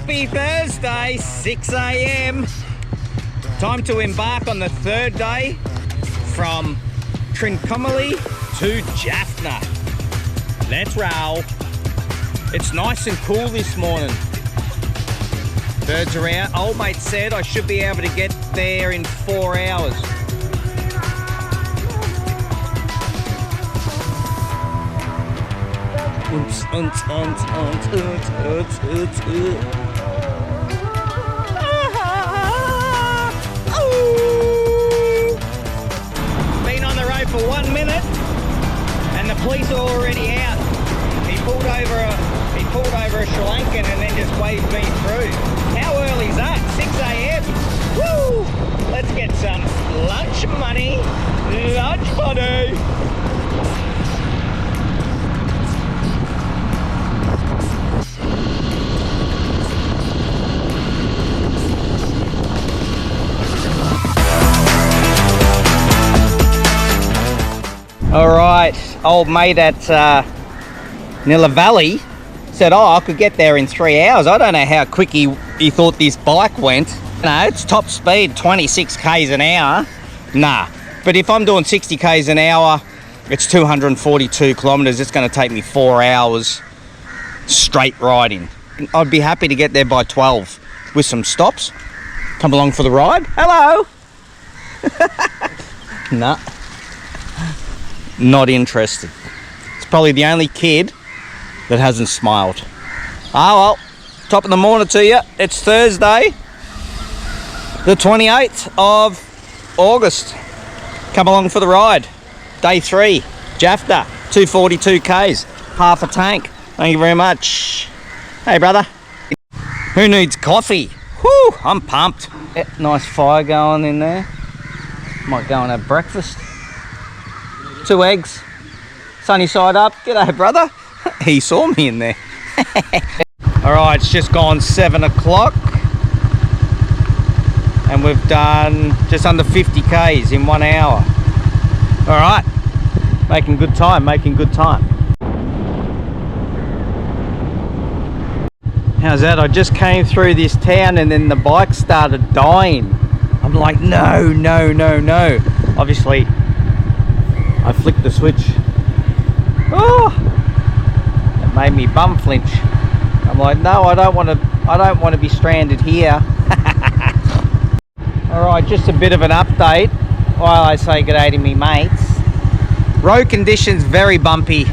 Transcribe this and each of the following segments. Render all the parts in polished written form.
Happy Thursday, 6 a.m. Time to embark on the third day from Uppuveli to Jaffna. Let's roll. It's nice and cool this morning. Birds are out. Old mate said I should be able to get there in 4 hours. Oops, been on the road for 1 minute and the police are already out. He pulled over a Sri Lankan and then just waved me through. How early is that? 6 a.m. Woo! Let's get some lunch money. Lunch money. All right, old mate at Uppuveli said, oh, I could get there in 3 hours. I don't know how quick he thought this bike went. No, it's top speed, 26 k's an hour. Nah, but if I'm doing 60 k's an hour, it's 242 kilometers. It's going to take me 4 hours straight riding. I'd be happy to get there by 12 with some stops. Come along for the ride. Hello. Nah. Not interested. It's probably the only kid that hasn't smiled. Oh well, top of the morning to you. It's Thursday, the 28th of August. Come along for the ride. Day 3, Jaffna, 242 k's, half a tank. Thank you very much. Hey brother. Who needs coffee? Whoo, I'm pumped. Yeah, nice fire going in there. Might go and have breakfast. 2 eggs, sunny side up. G'day brother. He saw me in there. All right, it's just gone 7 o'clock and we've done just under 50 k's in 1 hour. All right, making good time. How's that? I just came through this town and then the bike started dying. I'm like, no. Obviously I flicked the switch. Oh, it made me bum flinch. I'm like, no, I don't want to be stranded here. All right, just a bit of an update while I say good day to me mates. Road conditions very bumpy,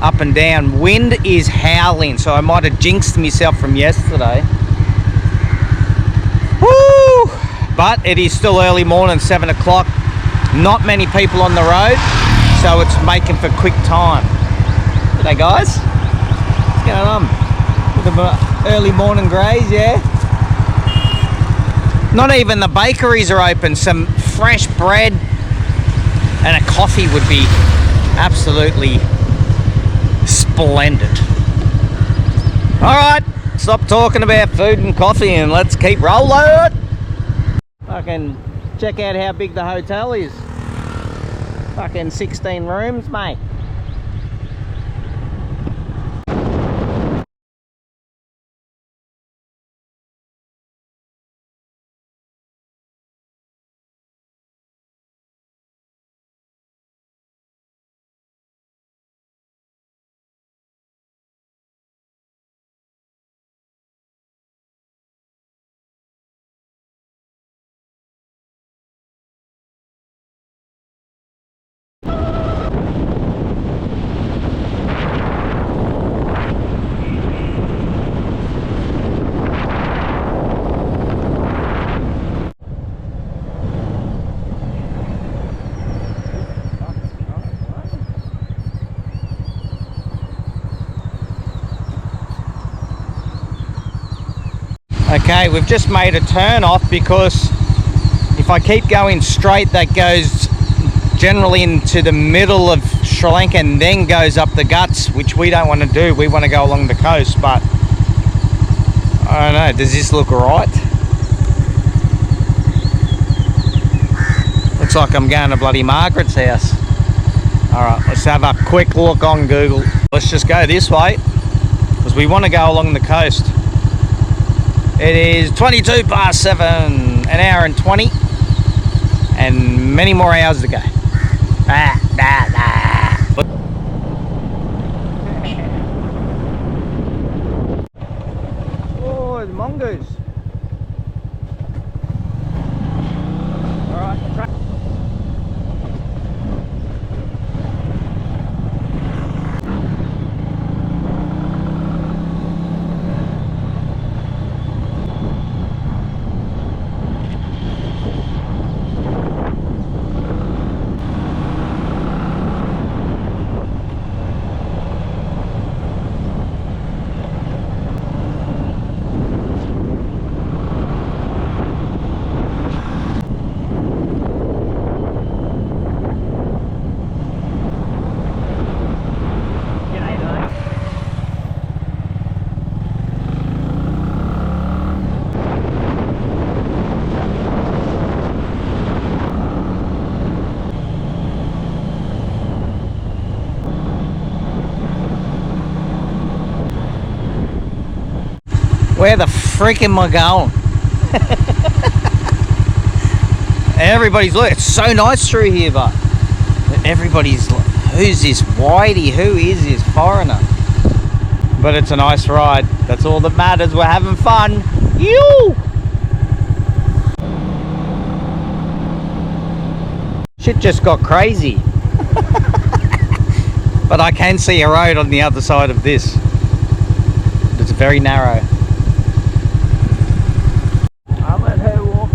up and down. Wind is howling, so I might have jinxed myself from yesterday. Woo! But it is still early morning, 7 o'clock. Not many people on the road, so it's making for quick time. G'day guys, what's going on? Bit of an early morning graze, yeah? Not even the bakeries are open. Some fresh bread and a coffee would be absolutely splendid. All right, stop talking about food and coffee and let's keep rolling. Fucking check out how big the hotel is. Fucking 16 rooms, mate. Okay, we've just made a turn off because if I keep going straight, that goes generally into the middle of Sri Lanka and then goes up the guts, which we don't want to do. We want to go along the coast, but I don't know, does this look right? Looks like I'm going to bloody Margaret's house. All right, let's have a quick look on Google. Let's just go this way because we want to go along the coast. It is 22 past 7, an hour and 20, and many more hours to go. Oh, the mongoose. Alright, where the frick am I going? Everybody's, look, it's so nice through here, but everybody's like, who's this whitey? Who is this foreigner? But it's a nice ride. That's all that matters. We're having fun. You. Shit just got crazy. But I can see a road on the other side of this. It's very narrow. I'll let her walk.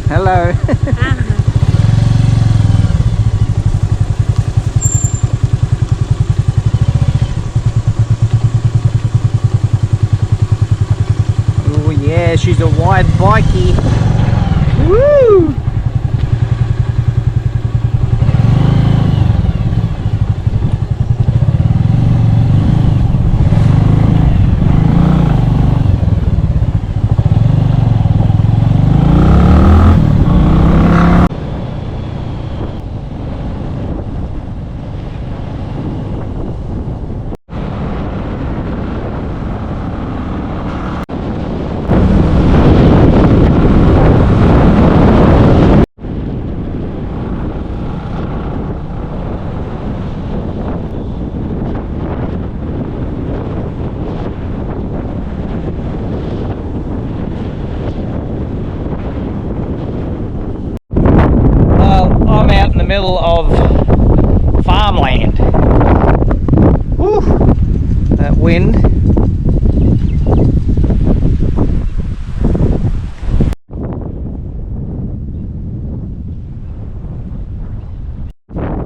Hello. Oh yeah, she's a wide bikey. Woo! Middle of farmland. Woo, that wind.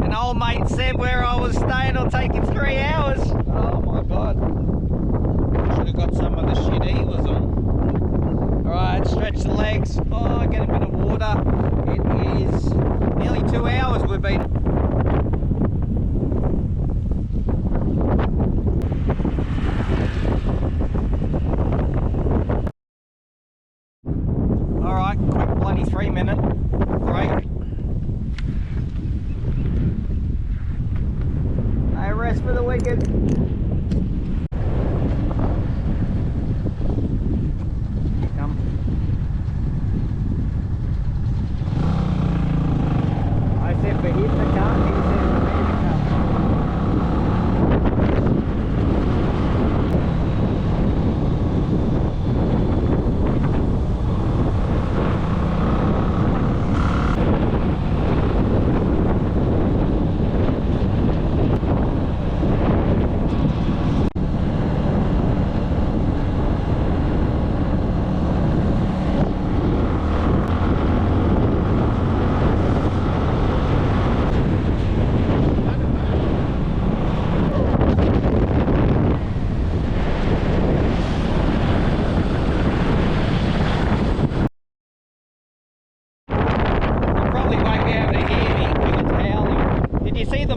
An old mate said where I was staying will take him 3 hours. Oh my god. Should have got some of the shit he was on. Alright, stretch the legs. Oh, get a bit of water. It is nearly 2 hours we've been. Alright, quick bloody 3-minute break. No rest for the wicked.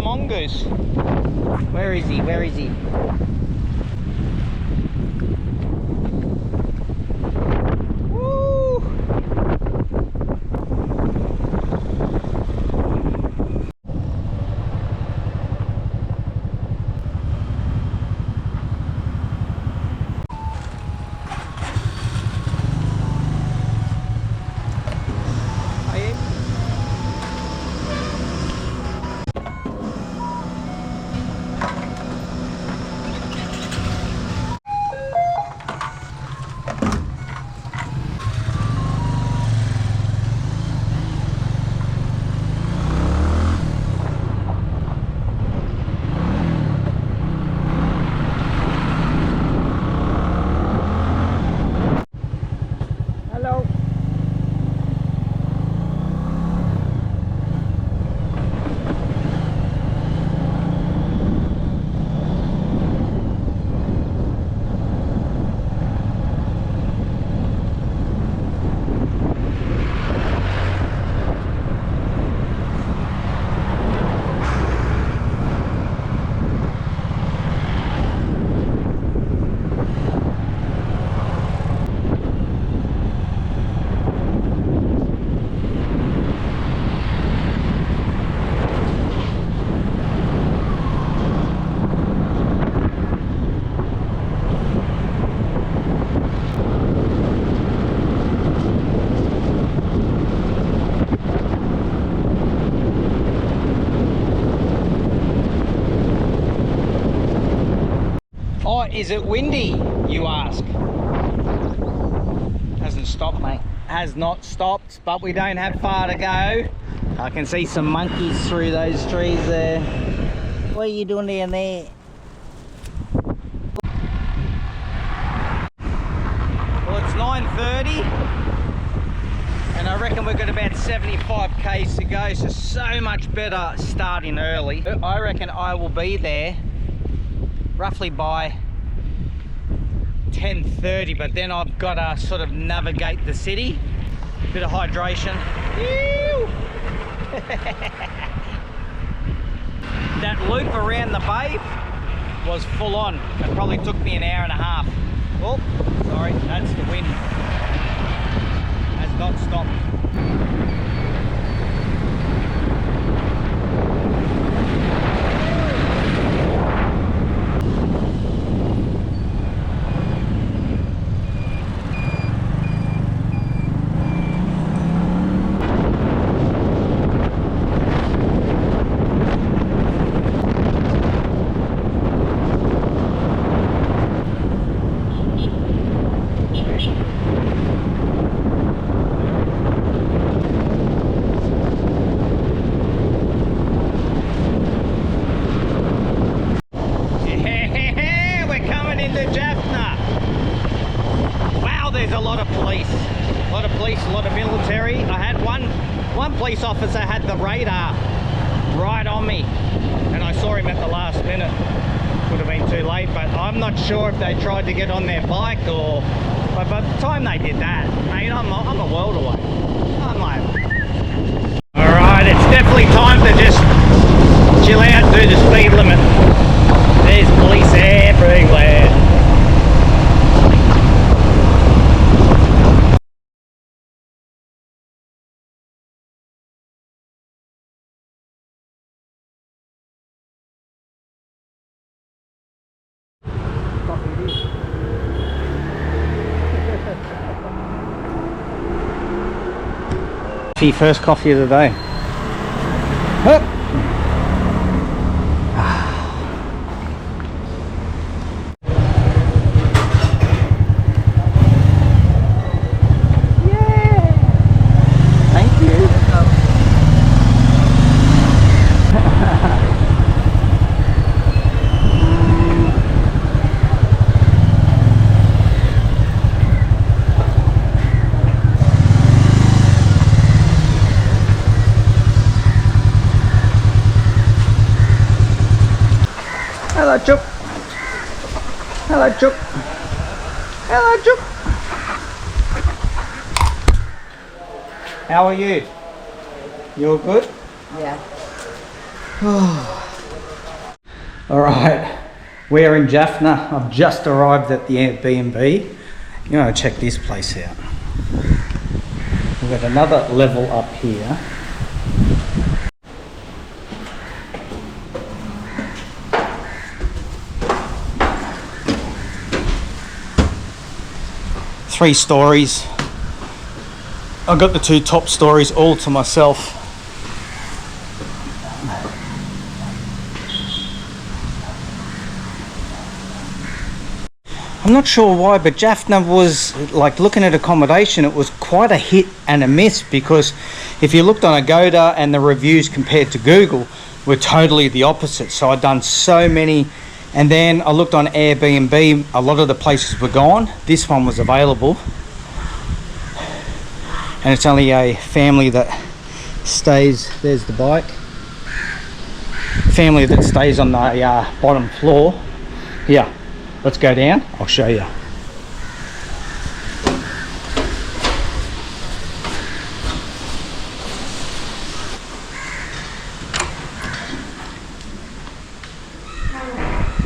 Mongoose. Where is he? Where is he? Woo! Why is it windy, you ask? Hasn't stopped, mate. Has not stopped, but we don't have far to go. I can see some monkeys through those trees there. What are you doing down there? Well, it's 9:30 and I reckon we've got about 75 k's to go, so much better starting early. I reckon I will be there roughly by 10:30, but then I've got to sort of navigate the city. Bit of hydration. That loop around the bay was full on. It probably took me an hour and a half. Oh, sorry, that's the wind. Has not stopped. Jaffna. Wow, there's a lot of police. A lot of police, a lot of military. I had one police officer had the radar right on me, and I saw him at the last minute. Would have been too late, but I'm not sure if they tried to get on their bike or. But by the time they did that, mate, I'm a world away. I'm like, all right, it's definitely time to just chill out, do the speed limit. There's police everywhere. First coffee of the day. Hup. Yeah. Thank you. Hello, Chuck. Hello, Chuck. Hello, Chuck. How are you? You all good? Yeah. All right, we're in Jaffna. I've just arrived at the Airbnb. You want to check this place out. We've got another level up here. Three stories. I've got the two top stories all to myself. I'm not sure why, but Jaffna was, like, looking at accommodation, it was quite a hit and a miss, because if you looked on Agoda and the reviews compared to Google were totally the opposite. So I'd done so many. And then I looked on Airbnb, a lot of the places were gone. This one was available. And it's only a family that stays, there's the bike. Family that stays on the bottom floor. Here, let's go down, I'll show you.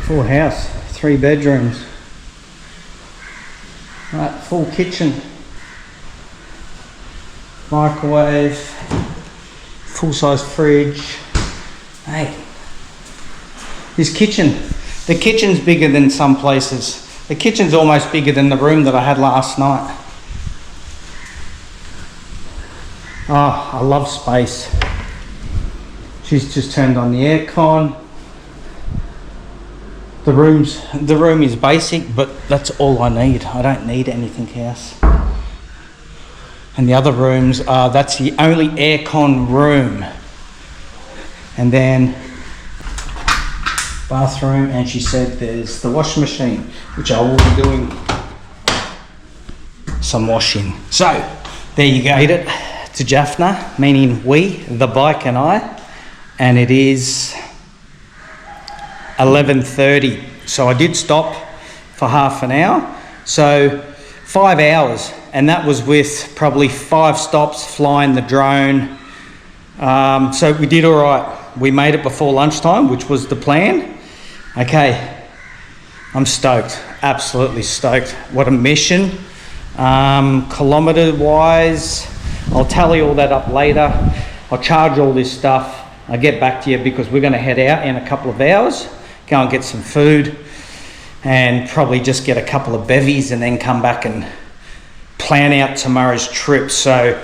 Full house, 3 bedrooms. Right, full kitchen, microwave, full-size fridge. Hey, this kitchen, the kitchen's bigger than some places. The kitchen's almost bigger than the room that I had last night. Oh, I love space. She's just turned on the aircon. The room is basic, but that's all I need. I don't need anything else. And the other rooms are, that's the only aircon room. And then bathroom, and she said there's the washing machine, which I will be doing some washing. So there you go, made it to Jaffna, meaning we, the bike and I, and it is 11:30. So I did stop for half an hour, so 5 hours, and that was with probably 5 stops flying the drone. So we did all right. We made it before lunchtime, which was the plan. Okay, I'm stoked, absolutely stoked. What a mission. Kilometre wise, I'll tally all that up later. I'll charge all this stuff. I'll get back to you because we're going to head out in a couple of hours, go and get some food, and probably just get a couple of bevies and then come back and plan out tomorrow's trip. So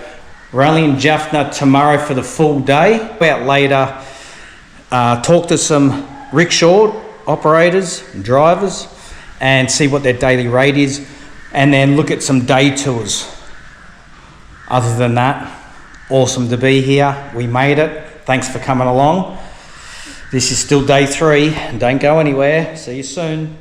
we're only in Jaffna tomorrow for the full day. Out later, talk to some rickshaw operators and drivers and see what their daily rate is, and then look at some day tours. Other than that, awesome to be here. We made it. Thanks for coming along. This is still day 3. Don't go anywhere. See you soon.